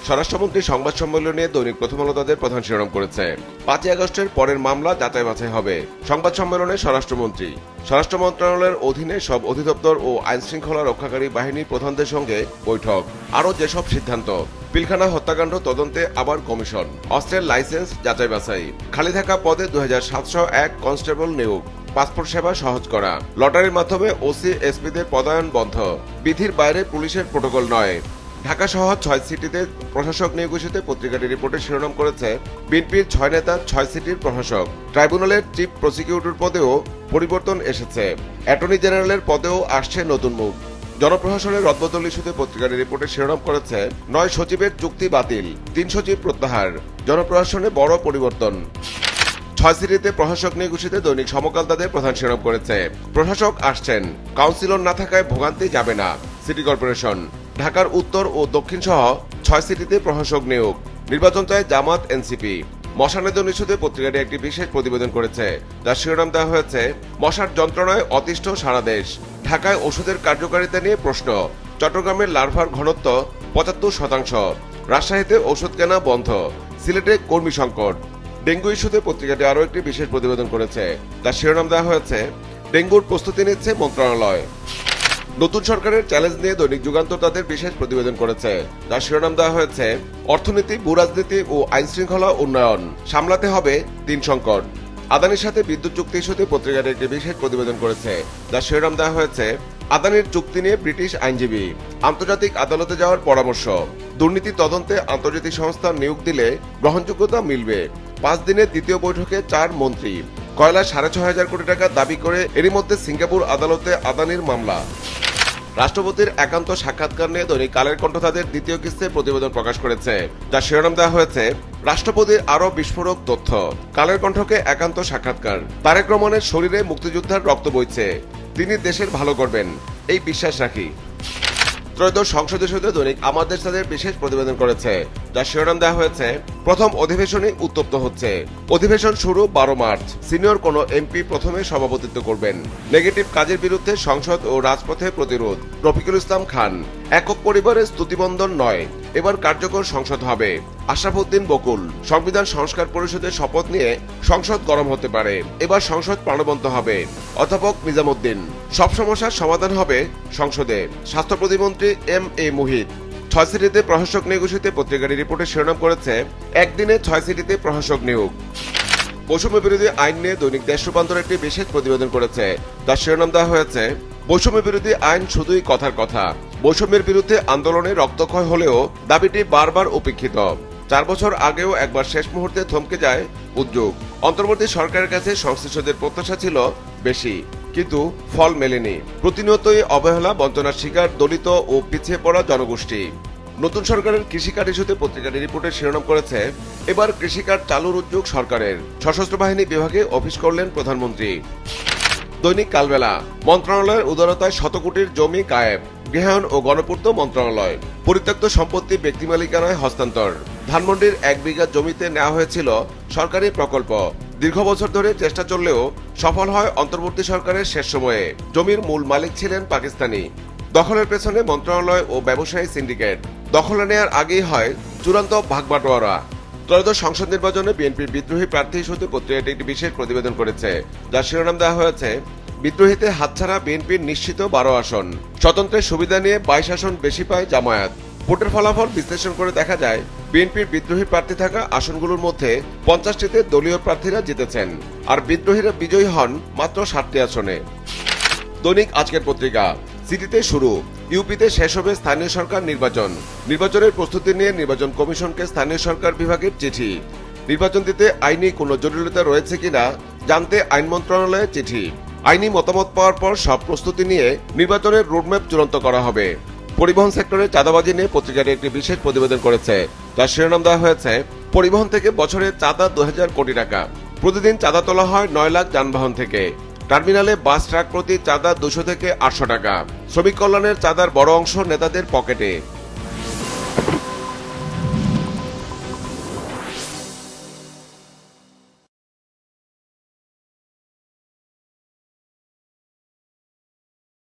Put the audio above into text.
স্বরাষ্ট্রমন্ত্রী সংবাদ সম্মেলনে দৈনিক প্রথম আলো তাদের প্রধান শিরোনাম করেছে। 5ই আগস্টের পরের মামলা যাচাই বাছাই হবে। সংবাদ সম্মেলনে স্বরাষ্ট্রমন্ত্রী স্বরাষ্ট্র মন্ত্রণালয়ের অধীনে সব অধিদপ্তর ও আইন শৃঙ্খলা রক্ষাকারী বাহিনীর প্রধানদের সঙ্গে বৈঠক, আরও যেসব সিদ্ধান্ত। পিলখানা হত্যাকাণ্ড তদন্তে আবার কমিশন, অস্ত্রের লাইসেন্স যাচাই বাছাই, খালি থাকা পদে 2701 কনস্টেবল নিয়োগ, পাসপোর্ট সেবা সহজ করা, লটারির মাধ্যমে ওসি এসপিদের পদায়ন বন্ধ, বিধির বাইরে পুলিশের প্রটোকল নয়। ঢাকা সহ 6 সিটিতে প্রশাসক নিয়োগ ইস্যুতে পত্রিকাটি রিপোর্টে শিরোনাম করেছে বিএনপির 6 নেতা 6 সিটির প্রশাসক। ট্রাইব্যুনালের চিফ প্রসিকিউটর পদেও পরিবর্তন এসেছে, অ্যাটর্নি জেনারেলের পদেও আসছে নতুন মুখ। জনপ্রশাসনের রদবদল ইস্যুতে পত্রিকাটি রিপোর্টে শিরোনাম করেছে 9 সচিবের চুক্তি বাতিল, 3 সচিব প্রত্যাহার, জনপ্রশাসনে বড় পরিবর্তন। 6 সিটিতে প্রশাসক নিয়োগ ইস্যুতে দৈনিক সমকাল তাদের প্রধান শিরোনাম করেছে প্রশাসক আসছেন, কাউন্সিলর না থাকায় ভোগান্তি যাবে না। সিটি কর্পোরেশন ঢাকার উত্তর ও দক্ষিণ সহ 6 সিটিতে প্রশাসক নিয়োগ, নির্বাচন চায় জামাত এনসিপি। মশা নিধন ইস্যুতে পত্রিকাটি একটি বিশেষ প্রতিবেদন করেছে, যার শিরোনাম দেওয়া হয়েছে মশার যন্ত্রণায় অতিষ্ঠ সারা দেশ। ঢাকায় ওষুধের কার্যকারিতা নিয়ে প্রশ্ন, চট্টগ্রামের লার্ভার ঘনত্ব 75%, রাজশাহীতে ওষুধ কেনা বন্ধ, সিলেটে কর্মী সংকট। ডেঙ্গু ইস্যুতে পত্রিকাটি আরও একটি বিশেষ প্রতিবেদন করেছে, তার শিরোনাম দেওয়া হয়েছে ডেঙ্গুর প্রস্তুতি নিচ্ছে মন্ত্রণালয়। নতুন সরকারের চ্যালেঞ্জ নিয়ে দৈনিক যুগান্তর তাদের বিশেষ প্রতিবেদন করেছে, যার শিরোনাম দেওয়া হয়েছে অর্থনীতি, ভূরাজনীতি ও আইন শৃঙ্খলা উন্নয়ন সামলাতে হবে 3 সংকট। আদানির সাথে বিদ্যুৎ চুক্তি ইস্যুতে পত্রিকাটি একটি বিশেষ প্রতিবেদন করেছে, যার শিরোনাম দেওয়া হয়েছে আদানির চুক্তি নিয়ে ব্রিটিশ আইনজীবী, আন্তর্জাতিক আদালতে যাওয়ার পরামর্শ, দুর্নীতি তদন্তে আন্তর্জাতিক সংস্থা নিয়োগ দিলে গ্রহণযোগ্যতা মিলবে। 5 দিনের দ্বিতীয় বৈঠকে 4 মন্ত্রী, কয়লা 6,500 কোটি টাকা দাবি করে এরই মধ্যে সিঙ্গাপুর আদালতে আদানির মামলা। রাষ্ট্রপতির একান্ত সাক্ষাৎকার নিয়ে দৈনিক কালের কণ্ঠ তাদের দ্বিতীয় কিস্তির প্রতিবেদন প্রকাশ করেছে, যার শিরোনাম দেওয়া হয়েছে রাষ্ট্রপতির আরও বিস্ফোরক তথ্য। কালের কণ্ঠকে একান্ত সাক্ষাৎকার, তারেক রহমানের শরীরে মুক্তিযোদ্ধার রক্ত বইছে, তিনি দেশের ভালো করবেন এই বিশ্বাস রাখি। ত্রয়োদশ সংসদ ইস্যুতে দৈনিক আমার দেশ তাদের বিশেষ প্রতিবেদন করেছে, যার শিরোনাম দেওয়া হয়েছে প্রথম অধিবেশনই উত্তপ্ত হচ্ছে, অধিবেশন শুরু 12 মার্চ, সিনিয়র কোন এমপি প্রথমে সভাপতিত্ব করবেন, নেগেটিভ কাজের বিরুদ্ধে সংসদ ও রাজপথে প্রতিরোধ, রফিকুল ইসলাম খান, একক পরিবারের স্তুতিবন্ধন নয়, এবার কার্যকর সংসদ হবে, আশরাফুদ্দিন বকুল, সংবিধান সংস্কার পরিষদের শপথ নিয়ে সংসদ গরম হতে পারে, এবার সংসদ প্রাণবন্ত হবে, অধ্যাপক নিজামুদ্দিন, সব সমস্যার সমাধান হবে সংসদে, স্বাস্থ্য প্রতিমন্ত্রী এম.এ. মুহিত। 6 সিটিতে প্রশাসক নিয়োগ ইস্যুতে পত্রিকাটি রিপোর্টে শিরোনাম করেছে একদিনে 6 সিটিতে প্রশাসক নিয়োগ। বৈষম্য বিরোধী আইন নিয়ে দৈনিক দেশ রূপান্তর একটি বিশেষ প্রতিবেদন করেছে, তার শিরোনাম দেওয়া হয়েছে বৈষম্য বিরোধী আইন শুধুই কথার কথা, বৈষম্যের বিরুদ্ধে আন্দোলনে রক্তক্ষয় হলেও দাবিটি বারবার উপেক্ষিত। 4 বছর আগেও একবার শেষ মুহূর্তে থমকে যায় উদ্যোগ। অন্তর্বর্তী সরকারের কাছে সংশ্লিষ্টদের প্রত্যাশা ছিল বেশি, কিন্তু ফল মেলেনি। প্রতিনিয়তই অবহেলা, বঞ্চনার শিকার দলিত ও পিছিয়ে পড়া জনগোষ্ঠী। নতুন সরকারের কৃষিকার্ড ইস্যুতে পত্রিকাটি রিপোর্টের শিরোনাম করেছে এবার কৃষিকার্ড চালুর উদ্যোগ সরকারের, সশস্ত্র বাহিনী বিভাগে অফিস করলেন প্রধানমন্ত্রী। দৈনিক কালবেলা মন্ত্রণালয়ের উদারতায় 100 কোটির জমি গায়েব, গৃহায়ন ও গণপূর্ত মন্ত্রণালয়, পরিত্যক্ত সম্পত্তি ব্যক্তি মালিকানায় হস্তান্তর। ধানমন্ডির 1 বিঘা জমিতে নেওয়া হয়েছিল সরকারি প্রকল্প, দীর্ঘ বছর ধরে চেষ্টা চললেও সফল হয় অন্তর্বর্তী সরকারের শেষ সময়ে। জমির মূল মালিক ছিলেন পাকিস্তানি। দখলের পেছনে মন্ত্রণালয় ও ব্যবসায়ী সিন্ডিকেট, দখলে নেয়ার আগেই হয় চূড়ান্ত ভাগবাটোয়ারা। ত্রয়োদশ সংসদ নির্বাচনে বিএনপির বিদ্রোহী প্রার্থী ইস্যুতে পত্রিকাটি একটি বিশেষ প্রতিবেদন করেছে, যার শিরোনাম দেওয়া হয়েছে বিদ্রোহীতে হাতছাড়া বিএনপির নিশ্চিত 12 আসন, স্বতন্ত্রের সুবিধা নিয়ে 22 আসন বেশি পায় জামায়াত। ভোটের ফলাফল বিশ্লেষণ করে দেখা যায় বিএনপির বিদ্রোহী প্রার্থী থাকা আসনগুলোর মধ্যে 50টিতে দলীয় প্রার্থীরা জিতেছেন, আর বিদ্রোহীরা বিজয়ী হন মাত্র 7টি আসনে। দৈনিক আজকের পত্রিকা সিটিতে শুরু, ইউপিতে শেষ হবে স্থানীয় সরকার নির্বাচন, নির্বাচনের প্রস্তুতি নিয়ে নির্বাচন কমিশনকে স্থানীয় সরকার বিভাগের চিঠি, নির্বাচন দিতে আইনি কোনো জটিলতা রয়েছে কিনা জানতে আইন মন্ত্রণালয়ের চিঠি, আইনি মতামত পাওয়ার পর সব প্রস্তুতি নিয়ে নির্বাচনের রোডম্যাপ চূড়ান্ত করা হবে। পরিবহন সেক্টরে চাঁদাবাজি নিয়ে পত্রিকাটি একটি বিশেষ প্রতিবেদন করেছে, যার শিরোনাম দেওয়া হয়েছে পরিবহন থেকে বছরে চাঁদা 2000 কোটি টাকা, প্রতিদিন চাঁদা তোলা হয় 9 লাখ যানবাহন থেকে, টার্মিনালে বাস ট্রাক প্রতি চাঁদা 200 থেকে 800 টাকা, শ্রমিক কল্যাণের চাঁদার বড় অংশ নেতাদের পকেটে।